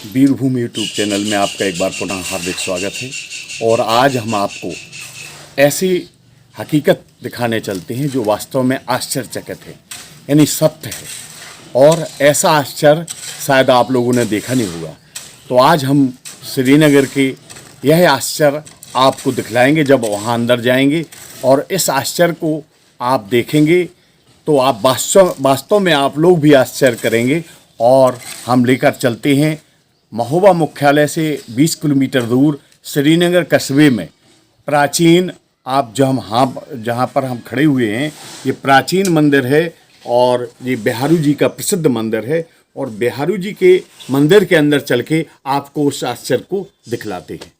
वीरभूमि YouTube channel में आपका एक बार पुनः हार्दिक स्वागत है। और आज हम आपको ऐसी हकीकत दिखाने चलते हैं जो वास्तव में आश्चर्यचकित है, यानी सत्य है। और ऐसा आश्चर्य शायद आप लोगों ने देखा नहीं होगा। तो आज हम श्रीनगर के यह आश्चर्य आपको दिखलाएंगे जब वहाँ अंदर जाएंगे, और इस आश्चर्य को आप देखेंगे तो आप वास्तव में आप लोग भी आश्चर्य करेंगे। और हम लेकर चलते हैं महोबा मुख्यालय से 20 किलोमीटर दूर श्रीनगर कस्बे में प्राचीन, आप जहाँ पर हम खड़े हुए हैं ये प्राचीन मंदिर है और ये बिहारू जी का प्रसिद्ध मंदिर है। और बिहारू जी के मंदिर के अंदर चल के आपको उस आश्चर्य को दिखलाते हैं।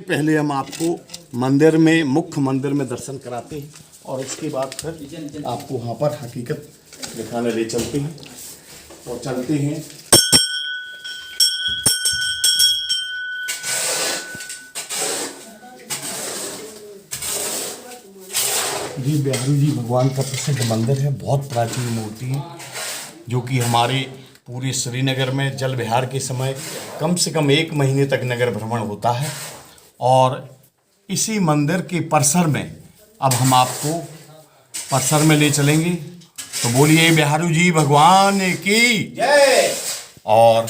पहले हम आपको मंदिर में, मुख्य मंदिर में दर्शन कराते हैं और इसके बाद फिर आपको वहाँ पर हकीकत दिखाने ले चलते हैं। और चलते हैं ये बिहारू जी भगवान का प्रसिद्ध मंदिर है। बहुत प्राचीन मूर्ति है जो कि हमारे पूरे श्रीनगर में जल विहार के समय कम से कम 1 महीने तक नगर भ्रमण होता है। और इसी मंदिर के परिसर में अब हम आपको परिसर में ले चलेंगे। तो बोलिए बिहारू जी भगवान की जय। और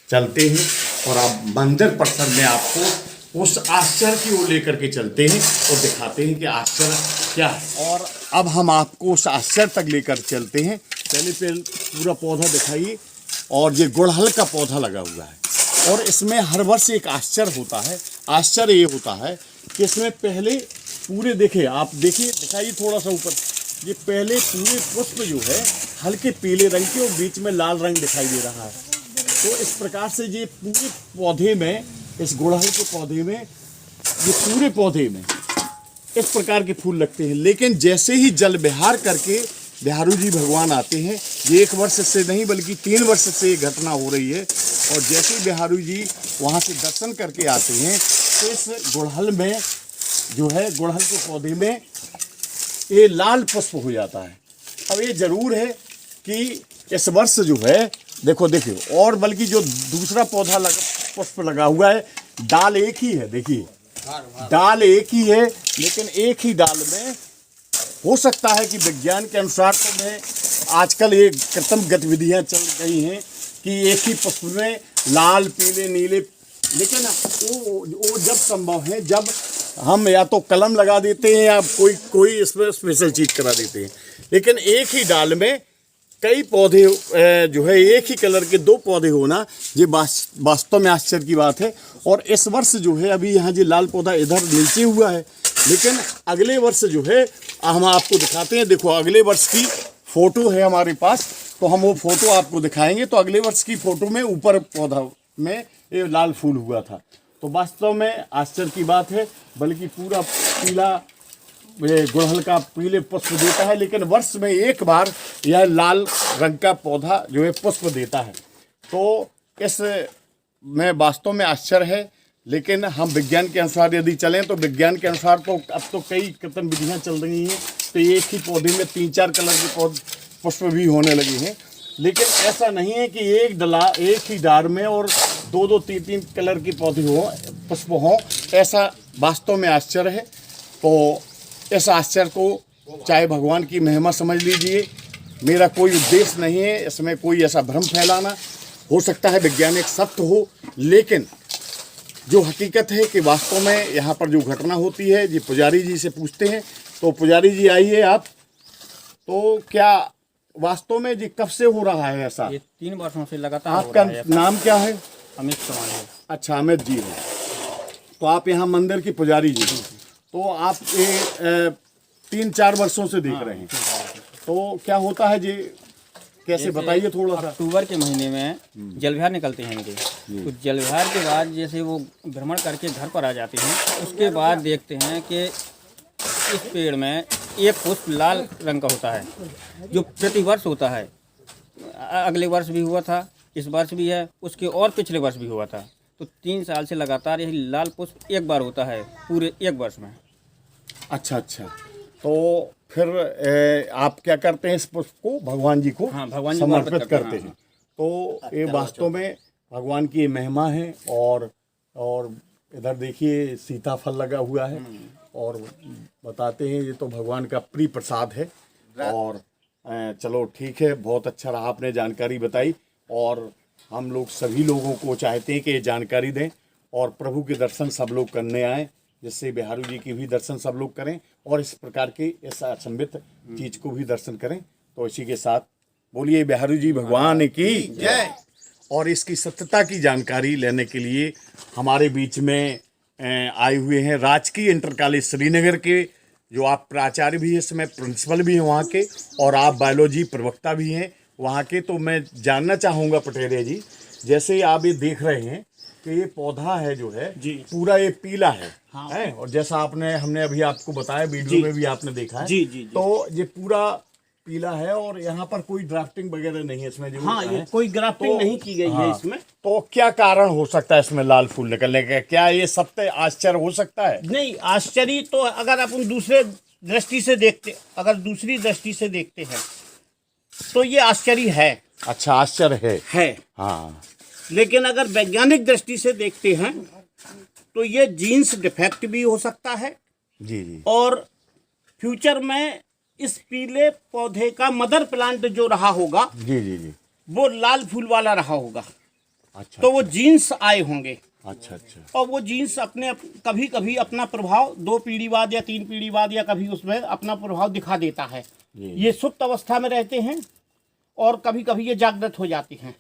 चलते हैं और अब मंदिर परिसर में आपको उस आश्चर्य की ओर लेकर के चलते हैं और दिखाते हैं कि आश्चर्य क्या है। और अब हम आपको उस आश्चर्य तक लेकर चलते हैं। पहले पूरा पौधा दिखाइए। और ये गुड़हल का पौधा लगा हुआ है और इसमें हर वर्ष एक आश्चर्य होता है। आश्चर्य ये होता है कि इसमें पहले पूरे, देखिए आप देखिए, दिखाइए थोड़ा सा ऊपर, ये पहले पूरे पुष्प जो है हल्के पीले रंग के और बीच में लाल रंग दिखाई दे रहा है। तो इस प्रकार से ये पूरे पौधे में, इस गुड़हल के पौधे में, ये पूरे पौधे में इस प्रकार के फूल लगते हैं। लेकिन जैसे ही जल विहार करके बिहारू जी भगवान आते हैं, ये 1 वर्ष से नहीं बल्कि 3 वर्ष से ये घटना हो रही है। और जैसे ही बिहारू जी वहाँ से दर्शन करके आते हैं तो इस गुड़हल में जो है, गुड़हल के पौधे में ये लाल पुष्प हो जाता है। अब ये जरूर है कि इस वर्ष जो है, देखिए, और बल्कि जो दूसरा पौधा पुष्प लगा हुआ है, डाल एक ही है, देखिए डाल एक ही है, लेकिन एक ही डाल में हो सकता है कि विज्ञान के अनुसार तो में आजकल ये कृत्रिम गतिविधियाँ चल रही हैं कि एक ही पुष्प में लाल, पीले, नीले, लेकिन वो जब संभव है जब हम या तो कलम लगा देते हैं या कोई इसमें स्पेशल चीज़ करा देते हैं। लेकिन एक ही डाल में कई पौधे जो है, एक ही कलर के 2 पौधे होना, ये वास्तव में आश्चर्य की बात है। और इस वर्ष जो है, अभी यहाँ जो लाल पौधा इधर नीचे हुआ है, लेकिन अगले वर्ष जो है हम आपको दिखाते हैं। देखो अगले वर्ष की फ़ोटो है हमारे पास, तो हम वो फ़ोटो आपको दिखाएंगे। तो अगले वर्ष की फ़ोटो में ऊपर पौधा में ये लाल फूल हुआ था। तो वास्तव में आश्चर्य की बात है, बल्कि पूरा पीला गुड़हल का पीले पुष्प देता है, लेकिन वर्ष में एक बार यह लाल रंग का पौधा जो है पुष्प देता है। तो इस में वास्तव में आश्चर्य है। लेकिन हम विज्ञान के अनुसार यदि चलें तो विज्ञान के अनुसार तो अब तो कई कृत्रिम विधियाँ चल रही हैं, तो एक ही पौधे में 3-4 कलर के पुष्प भी होने लगे हैं। लेकिन ऐसा नहीं है कि एक ही डार में और 2-2, 3-3 कलर के पौधे हों, पुष्प हों। ऐसा वास्तव में आश्चर्य है। तो इस आश्चर्य को चाहे भगवान की महिमा समझ लीजिए, मेरा कोई उद्देश्य नहीं है इसमें कोई ऐसा भ्रम फैलाना। हो सकता है वैज्ञानिक सत्य हो, लेकिन जो हकीकत है कि वास्तव में यहाँ पर जो घटना होती है, ये पुजारी जी से पूछते हैं। तो पुजारी जी आइए आप, तो क्या वास्तव में जी कब से हो रहा है ऐसा? ये 3 वर्षों से लगातार। आपका नाम क्या है? अमित कुमार है। अच्छा, अमित जी है। तो आप यहाँ मंदिर की पुजारी जी, तो आप ये 3-4 वर्षों से देख रहे हैं। तो क्या होता है जी, कैसे बताइए थोड़ा सा। अक्टूबर के महीने में जल विहार निकलते हैं इनके। तो जल विहार के बाद जैसे वो भ्रमण करके घर पर आ जाते हैं, उसके बाद देखते हैं कि इस पेड़ में एक पुष्प लाल रंग का होता है, जो प्रतिवर्ष होता है। अगले वर्ष भी हुआ था, इस वर्ष भी है, उसके और पिछले वर्ष भी हुआ था। तो 3 साल से लगातार यही लाल पुष्प एक बार होता है पूरे एक वर्ष में। अच्छा अच्छा, तो फिर आप क्या करते हैं, इस पुष्प को भगवान जी को हाँ, भगवान जी को समर्पित अर्पित करते हैं। तो ये वास्तव में भगवान की महिमा है। और इधर देखिए सीताफल लगा हुआ है और बताते हैं ये तो भगवान का प्रिय प्रसाद है। और चलो ठीक है, बहुत अच्छा रहा, आपने जानकारी बताई। और हम लोग सभी लोगों को चाहते हैं कि ये जानकारी दें और प्रभु के दर्शन सब लोग करने आएँ, जिससे बिहारू जी के भी दर्शन सब लोग करें और इस प्रकार के इस अचंभित चीज को भी दर्शन करें। तो इसी के साथ बोलिए बिहारू जी भगवान की जय। और इसकी सत्यता की जानकारी लेने के लिए हमारे बीच में आए हुए हैं राजकीय इंटर कॉलेज श्रीनगर के, जो आप प्राचार्य भी हैं, इस समय प्रिंसिपल भी हैं वहाँ के, और आप बायोलॉजी प्रवक्ता भी हैं वहाँ के। तो मैं जानना चाहूँगा पटेरिया जी, जैसे आप ये देख रहे हैं कि ये पौधा है जो है जी, पूरा ये पीला है, हाँ, है, और जैसा हमने अभी आपको बताया, वीडियो में भी आपने देखा है। जी, जी, जी। तो ये पूरा पीला है और यहाँ पर कोई ड्राफ्टिंग वगैरह नहीं है इसमें, जो हाँ, ये है। कोई ग्राफ्टिंग तो- नहीं की गई हाँ, है इसमें। तो क्या कारण हो सकता है इसमें लाल फूल निकलने का? क्या ये सत्य आश्चर्य हो सकता है? नहीं, आश्चर्य तो अगर अपन दूसरे दृष्टि से देखते, अगर दूसरी दृष्टि से देखते हैं तो ये आश्चर्य है। अच्छा, आश्चर्य है। हाँ, लेकिन अगर वैज्ञानिक दृष्टि से देखते हैं तो ये जीन्स डिफेक्ट भी हो सकता है जी जी। और फ्यूचर में इस पीले पौधे का मदर प्लांट जो रहा होगा जी जी जी। वो लाल फूल वाला रहा होगा। अच्छा, तो वो जीन्स आए होंगे अच्छा अच्छा। और वो जीन्स अपने कभी कभी अपना प्रभाव 2 पीढ़ी बाद या 3 पीढ़ी बाद या कभी उसमें अपना प्रभाव दिखा देता है। ये सुप्त अवस्था में रहते हैं और कभी कभी ये जागृत हो जाते हैं।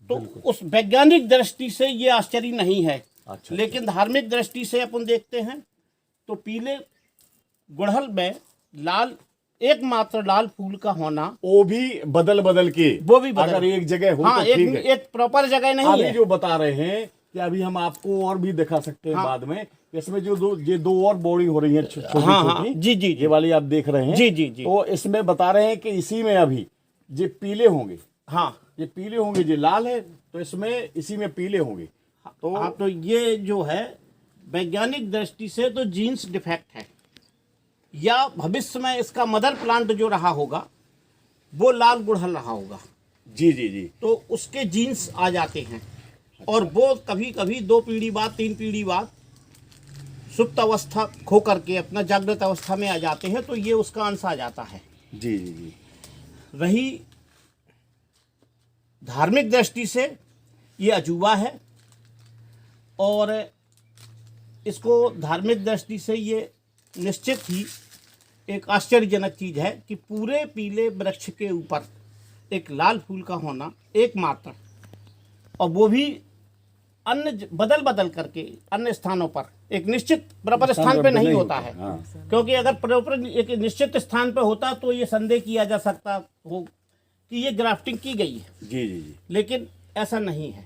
तो उस वैज्ञानिक दृष्टि से ये आश्चर्य नहीं है। अच्छा, लेकिन धार्मिक दृष्टि से अपन देखते हैं तो पीले गुड़हल में लाल, एकमात्र लाल फूल का होना, वो भी बदल बदल के, वो भी बदल, अगर एक जगह हो हाँ, तो ठीक है। एक प्रॉपर जगह नहीं अभी है। जो बता रहे हैं कि अभी हम आपको और भी दिखा सकते हैं हाँ, बाद में, इसमें जो ये दो और बोड़ी हो रही है छोटी हाँ, हाँ, छोटी, जी, जी, ये वाली आप देख रहे हैं। जी, जी, जी। तो इसमें बता रहे हैं कि इसी में अभी ये पीले होंगे। हाँ, ये पीले होंगे, ये लाल है तो इसमें इसी में पीले होंगे। तो हाँ, तो ये जो है वैज्ञानिक दृष्टि से तो जीन्स डिफेक्ट है, या भविष्य में इसका मदर प्लांट जो रहा होगा वो लाल गुड़हल रहा होगा। जी जी जी। तो उसके जीन्स आ जाते हैं और वो कभी कभी 2 पीढ़ी बाद 3 पीढ़ी बाद सुप्त अवस्था खो करके अपना जागृत अवस्था में आ जाते हैं। तो ये उसका अंश आ जाता है। जी जी जी। रही धार्मिक दृष्टि से ये अजूबा है और इसको धार्मिक दृष्टि से ये निश्चित ही एक आश्चर्यजनक चीज है कि पूरे पीले वृक्ष के ऊपर एक लाल फूल का होना एकमात्र, और वो भी अन्य बदल बदल करके अन्य स्थानों पर, एक निश्चित प्रॉपर स्थान पे नहीं होता है। हाँ। क्योंकि अगर प्रॉपर एक निश्चित स्थान पे होता तो ये संदेह किया जा सकता हो कि ये ग्राफ्टिंग की गई है। जी जी जी। लेकिन ऐसा नहीं है।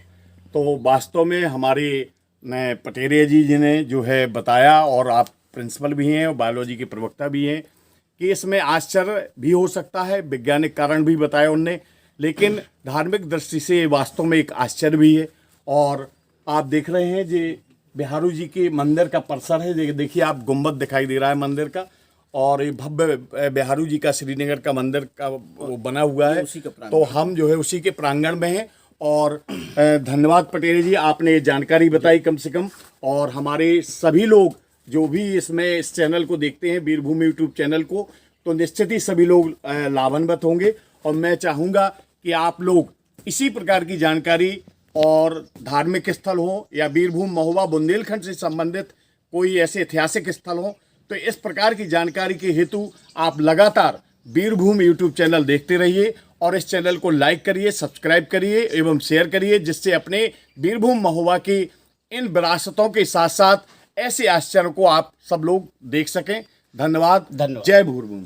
तो वास्तव में हमारे पटेरिया जी ने जो है बताया, और आप प्रिंसिपल भी हैं और बायोलॉजी के प्रवक्ता भी हैं, कि इसमें आश्चर्य भी हो सकता है, वैज्ञानिक कारण भी बताया उनने, लेकिन धार्मिक दृष्टि से ये वास्तव में एक आश्चर्य भी है। और आप देख रहे हैं जे बिहारू जी के मंदिर का परिसर है, देखिए आप गुंबद दिखाई दे रहा है मंदिर का, और ये भव्य बिहारू जी का श्रीनगर का मंदिर का वो बना हुआ है। उसी का प्रांगण। तो हम जो है उसी के प्रांगण में हैं। और धन्यवाद पटेल जी, आपने ये जानकारी बताई कम से कम। और हमारे सभी लोग जो भी इसमें इस चैनल को देखते हैं, वीरभूमि यूट्यूब चैनल को, तो निश्चित ही सभी लोग लाभान्वित होंगे। और मैं चाहूँगा कि आप लोग इसी प्रकार की जानकारी, और धार्मिक स्थल हो या वीरभूम महोबा बुंदेलखंड से संबंधित कोई ऐसे ऐतिहासिक स्थल हो, तो इस प्रकार की जानकारी के हेतु आप लगातार वीरभूम यूट्यूब चैनल देखते रहिए और इस चैनल को लाइक करिए, सब्सक्राइब करिए एवं शेयर करिए, जिससे अपने वीरभूम महोबा की इन विरासतों के साथ साथ ऐसे आश्चर्य को आप सब लोग देख सकें। धन्यवाद। धन्यवाद। जय भूरभूम।